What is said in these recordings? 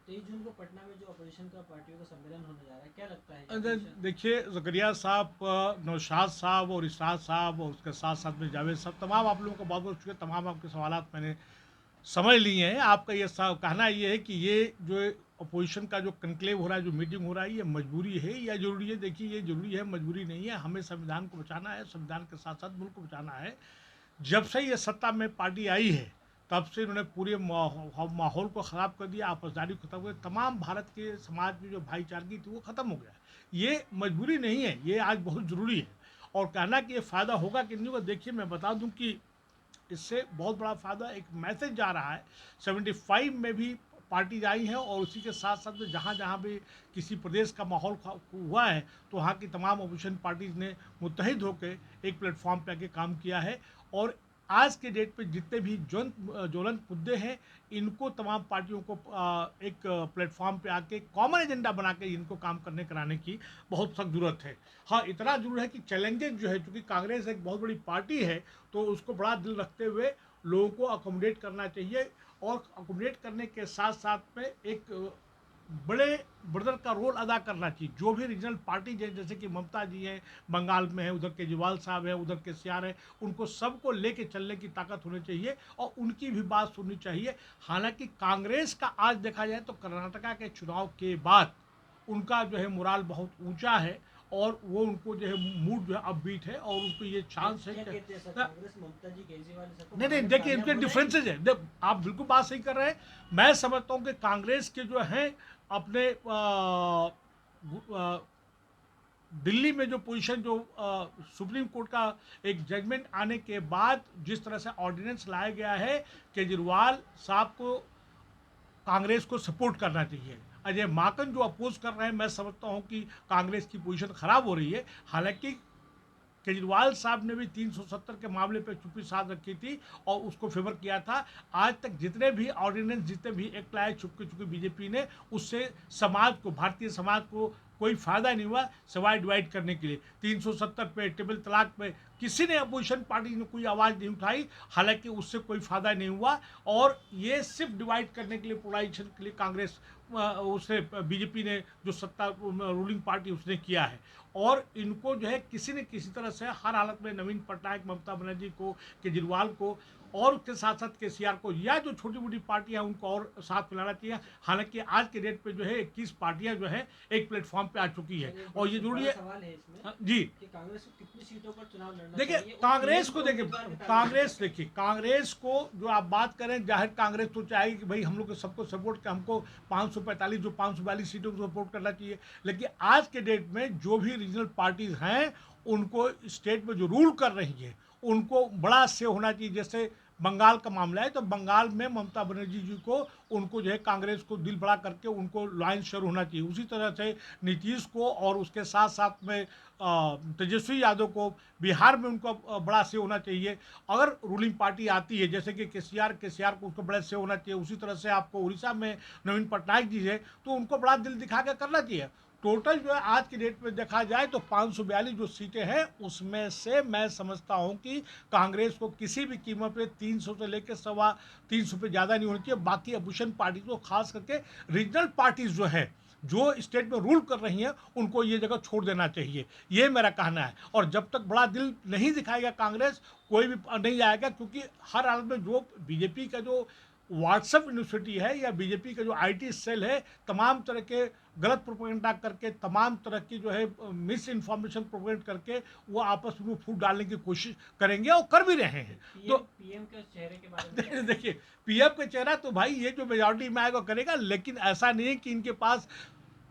23 जून को पटना में जो अपोजिशन का पार्टियों का सम्मेलन होने जा रहा है, क्या लगता है कि अपोजिशन देखिए, ज़करिया साहब, नौशाद साहब और इशरात साहब और उसके साथ साथ में जावेद साहब, तमाम आप लोगों का बहुत बहुत शुक्रिया। तमाम आपके सवालात मैंने समझ लिए हैं। आपका ये कहना ये है कि ये जो अपोजिशन का जो कनक्लेव हो रहा है, जो मीटिंग हो रहा है, ये मजबूरी है या जरूरी है? देखिए, ये जरूरी है, मजबूरी नहीं है। हमें संविधान को बचाना है, संविधान के साथ साथ मुल्क को बचाना है। जब से ये सत्ता में पार्टी आई है, तब से इन्होंने पूरे माहौल को ख़राब कर दिया, आपसदारी को खत्म कर दिया, तमाम भारत के समाज में जो भाईचारगी थी वो ख़त्म हो गया। ये मजबूरी नहीं है, ये आज बहुत ज़रूरी है। और कहना कि ये फ़ायदा होगा कि नहीं होगा, देखिए मैं बता दूं कि इससे बहुत बड़ा फ़ायदा, एक मैसेज जा रहा है। 75 में भी पार्टीज आई हैं, और उसी के साथ साथ में जहाँ जहाँ भी किसी प्रदेश का माहौल हुआ है, तो वहाँ की तमाम अपोजिशन पार्टीज़ ने मुत्तहिद होकर एक प्लेटफॉर्म पे आके काम किया है। और आज के डेट पे जितने भी ज्वलंत मुद्दे हैं, इनको तमाम पार्टियों को एक प्लेटफॉर्म पे आके कॉमन एजेंडा बना के इनको काम करने कराने की बहुत सख्त ज़रूरत है। हाँ, इतना जरूर है कि चैलेंजेस जो है, चूँकि कांग्रेस एक बहुत बड़ी पार्टी है, तो उसको बड़ा दिल रखते हुए लोगों को अकोमोडेट करना चाहिए। और अकोमोडेट करने के साथ साथ में एक बड़े ब्रदर का रोल अदा करना चाहिए। जो भी रीजनल पार्टी जैसे कि ममता जी हैं, बंगाल में है, उधर केजरीवाल साहब है, उधर केसीआर है, उनको सबको लेके चलने की ताकत होनी चाहिए और उनकी भी बात सुननी चाहिए। हालांकि कांग्रेस का आज देखा जाए तो कर्नाटका के चुनाव के बाद उनका जो है मोराल बहुत ऊंचा है, और वो उनको जो है मूड जो है अपबीट है, और उनको ये चांस है क्या कि कहते हैं सर, कांग्रेस ममता जी केजरीवाल सबको नहीं नहीं, कांग्रेस देखिए इनके कामयाब हो जाएगी? डिफरेंसेज है। आप बिल्कुल बात सही कर रहे हैं। मैं समझता हूँ कि कांग्रेस के जो हैं अपने दिल्ली में जो पोजीशन, जो सुप्रीम कोर्ट का एक जजमेंट आने के बाद जिस तरह से ऑर्डिनेंस लाया गया है, केजरीवाल साहब को कांग्रेस को सपोर्ट करना चाहिए। अजय माकन जो अपोज कर रहे हैं, मैं समझता हूं कि कांग्रेस की पोजीशन खराब हो रही है। हालांकि केजरीवाल साहब ने भी 370 के मामले पर चुप्पी साध रखी थी और उसको फेवर किया था। आज तक जितने भी ऑर्डिनेंस, जितने भी एक्ट लाए चुपके चुपके बीजेपी ने, उससे समाज को, भारतीय समाज को कोई फायदा नहीं हुआ, सिवाय डिवाइड करने के लिए। 370 पे, ट्रिपल तलाक पे किसी ने, अपोजिशन पार्टी ने कोई आवाज़ नहीं उठाई, हालांकि उससे कोई फायदा नहीं हुआ। और ये सिर्फ डिवाइड करने के लिए, पोलाइजेशन के लिए कांग्रेस, उसने, बीजेपी ने, जो सत्ता रूलिंग पार्टी, उसने किया है। और इनको जो है किसी न किसी तरह से हर हालत में नवीन पटनायक, ममता बनर्जी को, केजरीवाल को, और उसके साथ साथ केसीआर को, या जो छोटी मोटी पार्टियां हैं उनको और साथ मिलाना चाहिए। हालांकि आज के डेट पे जो है 21 पार्टियां जो है एक प्लेटफॉर्म पे आ चुकी है, सर, एक और ये जरूरी बड़ा है। सवाल है इसमें जी, कि कांग्रेस को कितनी सीटों पर चुनाव लड़ना देखिए चाहिए और कांग्रेस पीएम को, के देखिए उम्मीदवार के तालमेल में क्या कांग्रेस, करें? देखिए कांग्रेस को जो आप बात करें, जाहिर कांग्रेस तो चाहेगी कि भाई हम लोग सबको सपोर्ट कर, हमको 545 जो 542 सीटों को सपोर्ट करना चाहिए। लेकिन आज के डेट में जो भी रीजनल पार्टीज हैं, उनको स्टेट में जो रूल कर रही है, उनको बड़ा से होना चाहिए। जैसे बंगाल का मामला है, तो बंगाल में ममता बनर्जी जी को, उनको जो है कांग्रेस को दिल बड़ा करके उनको लाइन शेयर होना चाहिए। उसी तरह से नीतीश को, और उसके साथ साथ में तेजस्वी यादव को बिहार में उनको बड़ा से होना चाहिए। अगर रूलिंग पार्टी आती है, जैसे कि केसीआर को उसको बड़ा से होना चाहिए। उसी तरह से आपको उड़ीसा में नवीन पटनायक जी है, तो उनको बड़ा दिल दिखा के करना चाहिए। टोटल जो है आज की डेट में देखा जाए तो 542 जो सीटें हैं, उसमें से मैं समझता हूं कि कांग्रेस को किसी भी कीमत पे 300 से लेकर 325 पे ज़्यादा नहीं होनी चाहिए। बाकी अपोजिशन पार्टी को, खास करके रीजनल पार्टीज जो है, जो स्टेट में रूल कर रही हैं, उनको ये जगह छोड़ देना चाहिए। ये मेरा कहना है। और जब तक बड़ा दिल नहीं दिखाएगा कांग्रेस, कोई भी नहीं आएगा। क्योंकि हर हाल में जो बीजेपी का जो व्हाट्सएप यूनिवर्सिटी है, या बीजेपी का जो आईटी सेल है, तमाम तरह के गलत प्रोपेगेंडा करके, तमाम तरह की जो है मिस इन्फॉर्मेशन प्रोपेगेंड करके, वो आपस में फूट डालने की कोशिश करेंगे और कर भी रहे हैं। पीएम तो पीएम के चेहरे के बारे में क्या कहेंगे? देखिए, पीएम का चेहरा तो भाई ये जो मेजोरिटी में आएगा करेगा, लेकिन ऐसा नहीं है कि इनके पास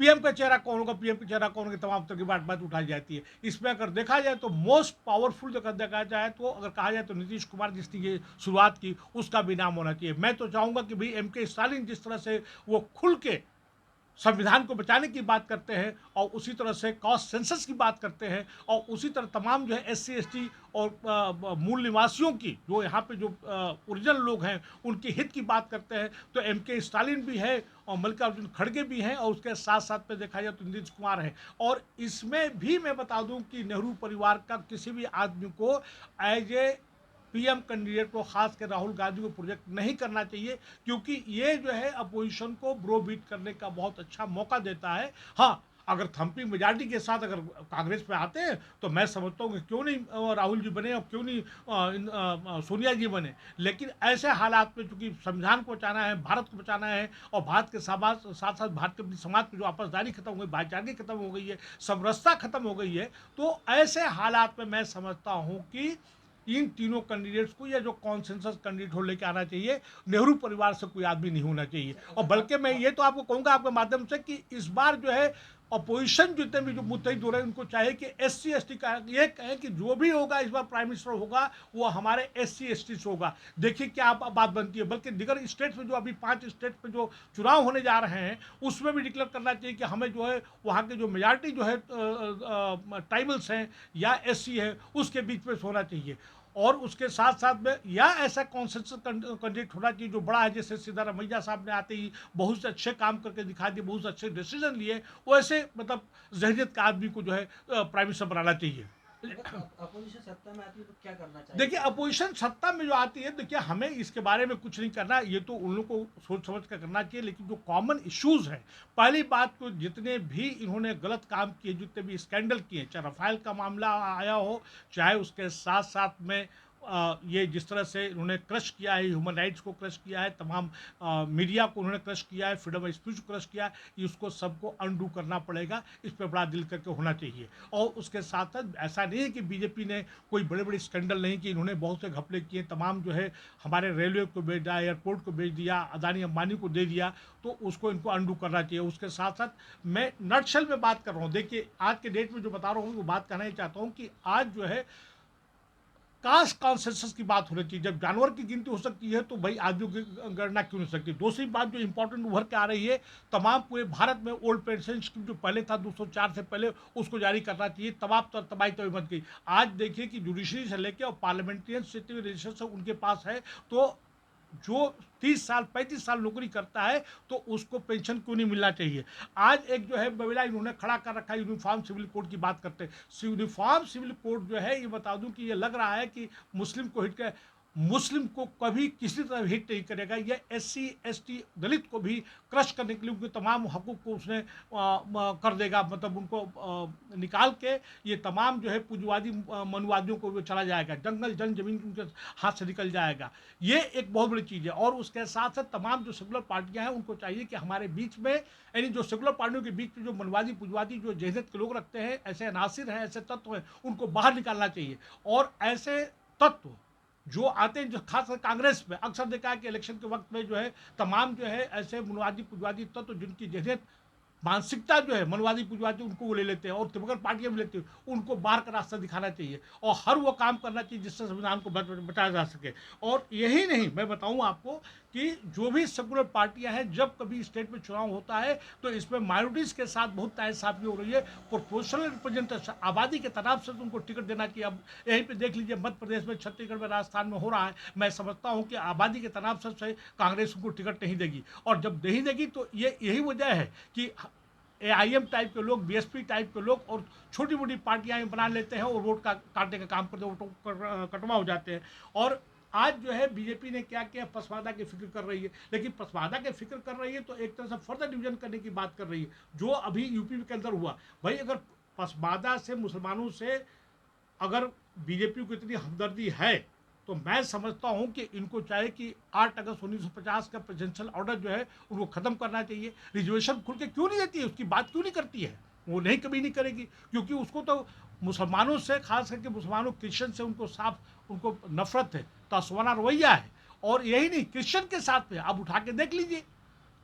पीएम का चेहरा कौन होगा, पीएम का चेहरा कौन होगा, तमाम तरह की बात उठाई जाती है। इसमें अगर देखा जाए तो मोस्ट पावरफुल अगर देखा जाए, तो अगर कहा जाए तो नीतीश कुमार, जिसने ये शुरुआत की, उसका भी नाम होना चाहिए। मैं तो चाहूंगा कि भाई एम के स्टालिन जिस तरह से वो खुल के संविधान को बचाने की बात करते हैं, और उसी तरह से कॉस्ट सेंसस की बात करते हैं, और उसी तरह तमाम जो है एससी एसटी और मूल निवासियों की, जो यहाँ पे जो ओरिजिनल लोग हैं, उनके हित की बात करते हैं, तो एम के स्टालिन भी है, और मल्लिकार्जुन खड़गे भी हैं, और उसके साथ साथ में देखा जाए तो नीतीश कुमार है। और इसमें भी मैं बता दूं कि नेहरू परिवार का किसी भी आदमी को एज ए पीएम कैंडिडेट को, खास कर राहुल गांधी को प्रोजेक्ट नहीं करना चाहिए, क्योंकि ये जो है अपोजिशन को ब्रोबीट करने का बहुत अच्छा मौका देता है। हाँ, अगर थम्पिंग मेजॉरिटी के साथ अगर कांग्रेस पे आते हैं तो मैं समझता हूँ कि क्यों नहीं राहुल जी बने और क्यों नहीं सोनिया जी बने। लेकिन ऐसे हालात में चूंकि संविधान को बचाना है, भारत को बचाना है, और भारत के साथ साथ भारत के अपनी समाज में जो आपसदारी खत्म हो गई, भाईचारगी खत्म हो गई है, समरसता खत्म हो गई है, तो ऐसे हालात में मैं समझता हूँ कि इन तीनों कैंडिडेट्स को, या जो कॉन्सेंसस कैंडिडेट हो लेके आना चाहिए, नेहरू परिवार से कोई आदमी नहीं होना चाहिए। और बल्कि मैं ये तो आपको कहूंगा आपके माध्यम से कि इस बार जो है अपोजिशन जितने भी जो मुद्दई हो रहे हैं, उनको चाहिए कि SC ST का ये कहें कि जो भी होगा इस बार प्राइम मिनिस्टर होगा वो हमारे SC ST से होगा। देखिए क्या बात बनती है। बल्कि दिगर स्टेट्स में जो अभी 5 स्टेट में जो चुनाव होने जा रहे हैं उसमें भी डिक्लेयर करना चाहिए कि हमें जो है वहाँ के जो मेजॉरिटी जो है ट्राइबल्स हैं या SC है उसके बीच में होना चाहिए। और उसके साथ साथ में या ऐसा कॉन्सेंसस कैंडिडेट होना चाहिए जो बड़ा है, जैसे सिद्धारमैया साहब ने आते ही बहुत से अच्छे काम करके दिखा दिए, बहुत से अच्छे डिसीजन लिए, वैसे मतलब जहरीत का आदमी को जो है प्राइम मिनिस्टर बनाना चाहिए। अपोजिशन सत्ता में आती है तो क्या करना चाहिए? देखिए अपोजिशन सत्ता में जो आती है, देखिए हमें इसके बारे में कुछ नहीं करना, ये तो उन लोगों को सोच समझ कर करना चाहिए। लेकिन जो कॉमन इश्यूज हैं, पहली बात तो जितने भी इन्होंने गलत काम किए, जितने भी स्कैंडल किए, चाहे रफाल का मामला आया हो, चाहे उसके साथ साथ में ये जिस तरह से इन्होंने क्रश किया है, ह्यूमन राइट्स को क्रश किया है, तमाम मीडिया को उन्होंने क्रश किया है, फ्रीडम ऑफ स्पीच को क्रश किया है, इसको सबको अंडू करना पड़ेगा। इस पर बड़ा दिल करके होना चाहिए। और उसके साथ साथ ऐसा नहीं है कि बीजेपी ने कोई बड़े बड़े स्कैंडल नहीं किए, इन्होंने बहुत से घपले किए, तमाम जो है हमारे रेलवे को बेच दिया, एयरपोर्ट को बेच दिया, अदानी अंबानी को दे दिया, तो उसको इनको अंडू करना चाहिए। उसके साथ साथ मैं नटशेल में बात कर रहा हूँ। देखिए आज के डेट में जो बता रहा हूँ वो बात कहना ही चाहता हूँ कि आज जो है कास्ट कॉन्सेंसस की बात होनी चाहिए। जब जानवर की गिनती हो सकती है तो भाई आदमियों की गणना क्यों नहीं सकती। दूसरी बात जो इंपॉर्टेंट उभर के आ रही है, तमाम पूरे भारत में ओल्ड पेंशन स्कीम जो पहले था 204 से पहले, उसको जारी करना चाहिए। तबाही तो मत गई। आज देखिए कि जुडिशरी से लेके और पार्लियामेंट्रियन जितने भी रजिस्टर उनके पास है, तो जो 30 साल 35 साल नौकरी करता है तो उसको पेंशन क्यों नहीं मिलना चाहिए। आज एक जो है बवेला इन्होंने खड़ा कर रखा है, यूनिफॉर्म सिविल कोड की बात करते हैं। यूनिफॉर्म सिविल कोड जो है, ये बता दूं कि ये लग रहा है कि मुस्लिम को हिट कर, मुस्लिम को कभी किसी तरह हिट नहीं करेगा। ये SC ST दलित को भी क्रश करने के लिए उनके तमाम हकूक़ को उसने कर देगा। मतलब उनको निकाल के ये तमाम जो है पूंजीवादी मनुवादियों को चला जाएगा, जंगल जन जमीन उनके हाथ से निकल जाएगा। ये एक बहुत बड़ी चीज़ है। और उसके साथ साथ तमाम जो सेकुलर पार्टियां हैं उनको चाहिए कि हमारे बीच में, यानी जो सेकुलर पार्टियों के बीच में जो मनवादी पूंजीवादी जो जहनीत के लोग रखते हैं, ऐसे अनासिर हैं, ऐसे तत्व हैं, उनको बाहर निकालना चाहिए। और ऐसे तत्व जो आते हैं, जो खासकर कांग्रेस में अक्सर देखा है कि इलेक्शन के वक्त में जो है तमाम जो है ऐसे मनवादी पूंजीवादी तत्व जिनकी जहनीत मानसिकता जो है मनवादी पूंजीवादी, उनको वो ले लेते हैं और तिब्बत पार्टियां भी लेती हैं, उनको बाहर का रास्ता दिखाना चाहिए और हर वो काम करना चाहिए जिससे संविधान को बचाया जा सके। और यही नहीं, मैं बताऊं आपको कि जो भी सेकुलर पार्टियां हैं, जब कभी स्टेट में चुनाव होता है तो इसमें माइनॉरिटीज़ के साथ बहुत नाइंसाफी हो रही है। प्रोपोर्शनल रिप्रेजेंटेशन, आबादी के तनाव से तो उनको टिकट देना चाहिए। अब यहीं पे देख लीजिए, मध्य प्रदेश में, छत्तीसगढ़ में, राजस्थान में हो रहा है। मैं समझता हूँ कि आबादी के तनाव से कांग्रेस उनको टिकट नहीं देगी, और जब नहीं देगी तो ये यही वजह है कि AIM टाइप के लोग, BSP टाइप के लोग और छोटी मोटी पार्टियां बना लेते हैं और वोट का काटने का काम करते हैं, वोटों कटवा हो जाते हैं। और आज जो है बीजेपी ने क्या किया, पसवादा की फिक्र कर रही है। लेकिन पसवादा की फिक्र कर रही है तो एक तरह से फर्दर डिवीजन करने की बात कर रही है, जो अभी यूपी के अंदर हुआ। भाई अगर पसवादा से, मुसलमानों से अगर बीजेपी को इतनी हमदर्दी है तो मैं समझता हूं कि इनको चाहिए कि 8 अगस्त 1950 का प्रेसिडेंशियल ऑर्डर जो है उनको ख़त्म करना चाहिए। रिजर्वेशन खुल के क्यों नहीं देती है, उसकी बात क्यों नहीं करती है, वो नहीं कभी नहीं करेगी, क्योंकि उसको तो मुसलमानों से, खास करके मुसलमानों क्रिश्चियन से उनको साफ उनको नफरत है, तासवाना रवैया है। और यही नहीं, क्रिश्चियन के साथ में आप उठा के देख लीजिए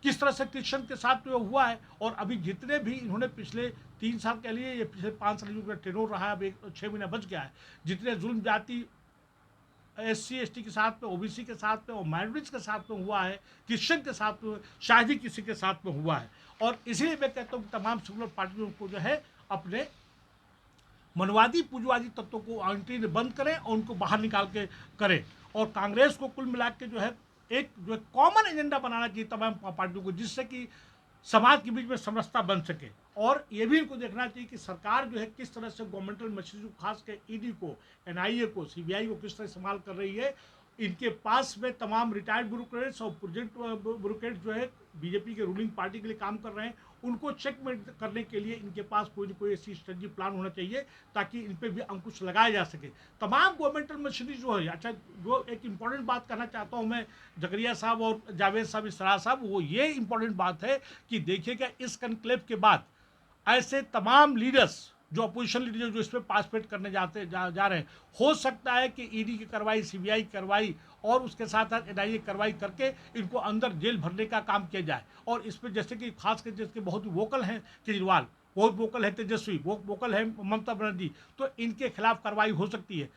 किस तरह से क्रिश्चियन के साथ में हुआ है। और अभी जितने भी इन्होंने पिछले 3 साल के लिए, ये पिछले 5 साल का टेनोर रहा है, अभी 6 महीना बच गया है, जितने जुल्म जाति SC ST के साथ में, OBC के साथ में और माइनॉरिटीज के साथ में हुआ है, क्रिश्चियन के साथ में, शायद ही किसी के साथ में हुआ है। और इसीलिए मैं कहता हूँ तमाम सेकुलर पार्टियों को जो है अपने मनवादी पूंजीवादी तत्वों को एंट्री बंद करें और उनको बाहर निकाल के करें। और कांग्रेस को कुल मिला के जो है एक जो कॉमन एजेंडा बनाना चाहिए तमाम पार्टियों को, जिससे कि समाज के बीच में समरसता बन सके। और ये भी इनको देखना चाहिए कि सरकार जो है किस तरह से गवर्नमेंटल मशीनरी खास कर ईडी को, एनआईए को, सीबीआई को किस तरह इस्तेमाल कर रही है। इनके पास में तमाम रिटायर्ड ब्यूरोक्रेट्स और प्रोजेक्ट ब्यूरोक्रेट जो है बीजेपी के रूलिंग पार्टी के लिए काम कर रहे हैं, उनको चेकमेट करने के लिए इनके पास कोई ना कोई ऐसी स्ट्रेटजी प्लान होना चाहिए ताकि इन पे भी अंकुश लगाया जा सके। तमाम गवर्नमेंटल मशीनरी जो है, अच्छा जो एक इंपॉर्टेंट बात करना चाहता हूँ मैं जकरिया साहब और जावेद साहब, इसरार साहब, वो ये इंपॉर्टेंट बात है कि देखिएगा इस कनक्लेव के बाद ऐसे तमाम लीडर्स जो अपोजिशन लीडर जो इस पर पार्टिसिपेट करने जा रहे हैं, हो सकता है कि ईडी की कार्रवाई, सीबीआई कार्रवाई और उसके साथ साथ एनआईए कार्रवाई करके इनको अंदर जेल भरने का काम किया जाए। और इस पर जैसे कि खास कर जिसके बहुत वोकल हैं केजरीवाल, बहुत वोकल है तेजस्वी, वो वोकल है ममता बनर्जी, तो इनके खिलाफ कार्रवाई हो सकती है।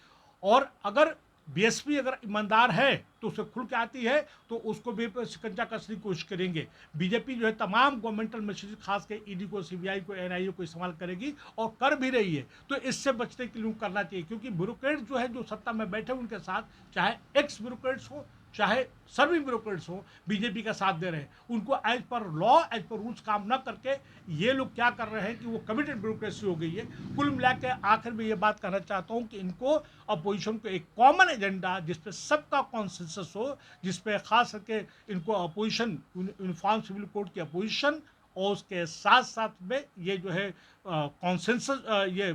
और अगर बीएसपी अगर ईमानदार है तो उसे खुल के आती है तो उसको भी शिकंजा कसने की कोशिश करेंगे। बीजेपी जो है तमाम गवर्नमेंटल मशीनरी खास के ईडी को, सीबीआई को, एनआईए को इस्तेमाल करेगी और कर भी रही है। तो इससे बचने के लिए करना चाहिए, क्योंकि ब्यूरोक्रेट जो है जो सत्ता में बैठे उनके साथ, चाहे एक्स ब्यूरोक्रेट्स हो चाहे सर्विंग ब्यूरोक्रेट्स हो, बीजेपी का साथ दे रहे हैं। उनको as per law, as per rules काम न करके ये लोग क्या कर रहे हैं कि वो कमिटेड ब्यूरोक्रेसी हो गई है। कुल मिला के आखिर में ये बात कहना चाहता हूँ कि इनको अपोजिशन को एक कॉमन एजेंडा जिसपे सबका कॉन्सेंसस हो, जिसपे खास करके इनको अपोजिशन, यूनिफॉर्म सिविल कोड की अपोजिशन और उसके साथ साथ में ये जो है कॉन्सेंसस, ये